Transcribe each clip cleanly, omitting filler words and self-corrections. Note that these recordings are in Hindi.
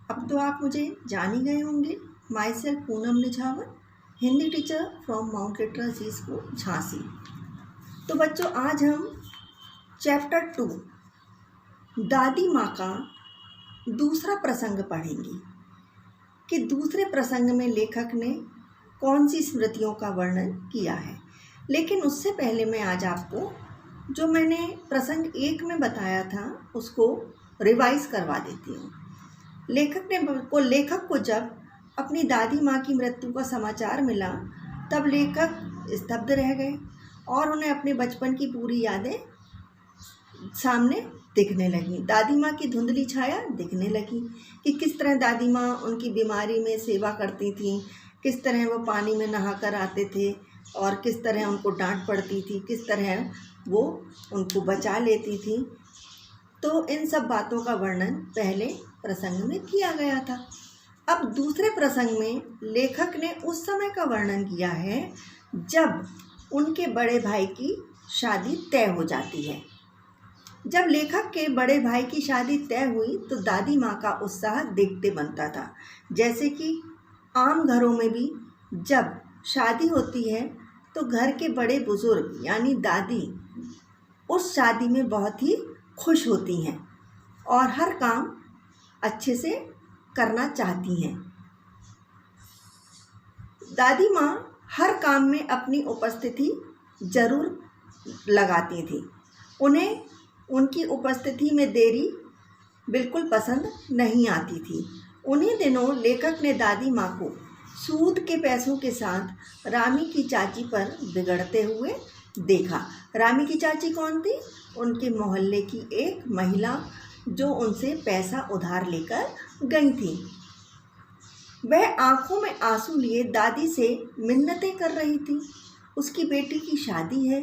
अब तो आप मुझे जान ही गए होंगे। Myself Poonam Nijhawar, Hindi teacher from Mount Literacy School Jhansi. तो बच्चों, आज हम चैप्टर 2 दादी माँ का दूसरा प्रसंग पढ़ेंगे कि दूसरे प्रसंग में लेखक ने कौन सी स्मृतियों का वर्णन किया है। लेकिन उससे पहले मैं आज आपको जो मैंने प्रसंग 1 में बताया था उसको रिवाइज करवा देती हूँ। लेखक को जब अपनी दादी माँ की मृत्यु का समाचार मिला तब लेखक स्तब्ध रह गए और उन्हें अपने बचपन की पूरी यादें सामने दिखने लगी। दादी माँ की धुंधली छाया दिखने लगी कि किस तरह दादी माँ उनकी बीमारी में सेवा करती थी, किस तरह वो पानी में नहाकर आते थे और किस तरह उनको डांट पड़ती थी, किस तरह वो उनको बचा लेती थी। तो इन सब बातों का वर्णन पहले प्रसंग में किया गया था। अब दूसरे प्रसंग में लेखक ने उस समय का वर्णन किया है जब उनके बड़े भाई की शादी तय हो जाती है। जब लेखक के बड़े भाई की शादी तय हुई तो दादी माँ का उत्साह देखते बनता था। जैसे कि आम घरों में भी जब शादी होती है तो घर के बड़े बुजुर्ग यानी दादी उस शादी में बहुत ही खुश होती हैं और हर काम अच्छे से करना चाहती हैं। दादी माँ हर काम में अपनी उपस्थिति जरूर लगाती थी। उन्हें उनकी उपस्थिति में देरी बिल्कुल पसंद नहीं आती थी। उन्हीं दिनों लेखक ने दादी माँ को सूद के पैसों के साथ रामी की चाची पर बिगड़ते हुए देखा। रामी की चाची कौन थी? उनके मोहल्ले की एक महिला जो उनसे पैसा उधार लेकर गई थी। वह आंखों में आंसू लिए दादी से मिन्नतें कर रही थी। उसकी बेटी की शादी है,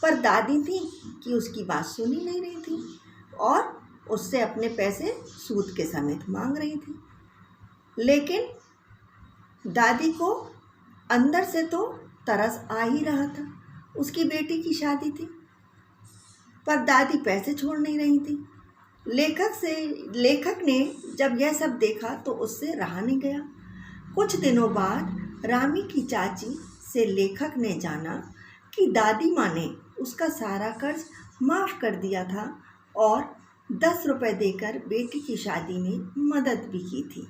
पर दादी थी कि उसकी बात सुनी नहीं रही थी और उससे अपने पैसे सूद के समेत मांग रही थी। लेकिन दादी को अंदर से तो तरस आ ही रहा था। उसकी बेटी की शादी थी, पर दादी पैसे छोड़ नहीं रही थी। लेखक ने जब यह सब देखा तो उससे रहा नहीं गया। कुछ दिनों बाद रामी की चाची से लेखक ने जाना कि दादी माँ ने उसका सारा कर्ज माफ़ कर दिया था और 10 रुपए देकर बेटी की शादी में मदद भी की थी।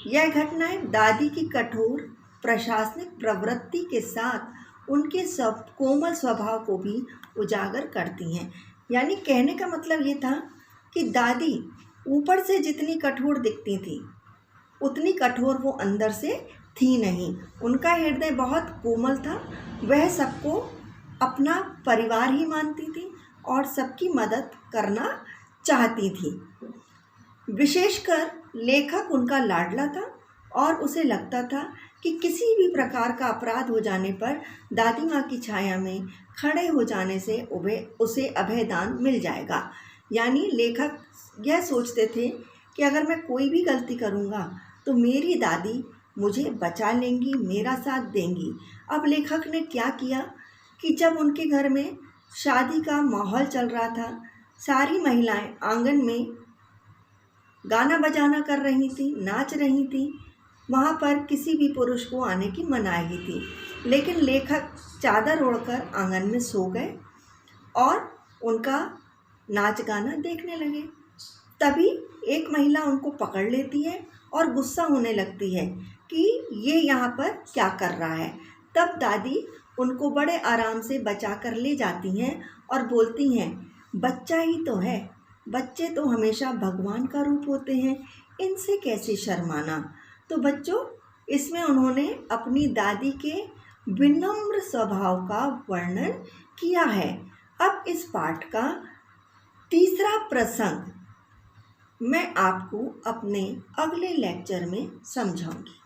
यह घटनाएं दादी की कठोर प्रशासनिक प्रवृत्ति के साथ उनके सब कोमल स्वभाव को भी उजागर करती हैं। यानी कहने का मतलब ये था कि दादी ऊपर से जितनी कठोर दिखती थी उतनी कठोर वो अंदर से थी नहीं। उनका हृदय बहुत कोमल था। वह सबको अपना परिवार ही मानती थी और सबकी मदद करना चाहती थी। विशेषकर लेखक उनका लाडला था और उसे लगता था कि किसी भी प्रकार का अपराध हो जाने पर दादी माँ की छाया में खड़े हो जाने से उसे अभयदान मिल जाएगा। यानी लेखक यह सोचते थे कि अगर मैं कोई भी गलती करूँगा तो मेरी दादी मुझे बचा लेंगी, मेरा साथ देंगी। अब लेखक ने क्या किया कि जब उनके घर में शादी का माहौल चल रहा था, सारी महिलाएं आंगन में गाना बजाना कर रही थी, नाच रही थी। वहाँ पर किसी भी पुरुष को आने की मनाही थी। लेकिन लेखक चादर ओढ़कर आंगन में सो गए और उनका नाच गाना देखने लगे। तभी एक महिला उनको पकड़ लेती है और गुस्सा होने लगती है कि ये यहाँ पर क्या कर रहा है। तब दादी उनको बड़े आराम से बचा कर ले जाती हैं और बोलती हैं, बच्चा ही तो है, बच्चे तो हमेशा भगवान का रूप होते हैं, इनसे कैसे शर्माना। तो बच्चों, इसमें उन्होंने अपनी दादी के विनम्र स्वभाव का वर्णन किया है। अब इस पाठ का तीसरा प्रसंग मैं आपको अपने अगले लेक्चर में समझाऊंगी।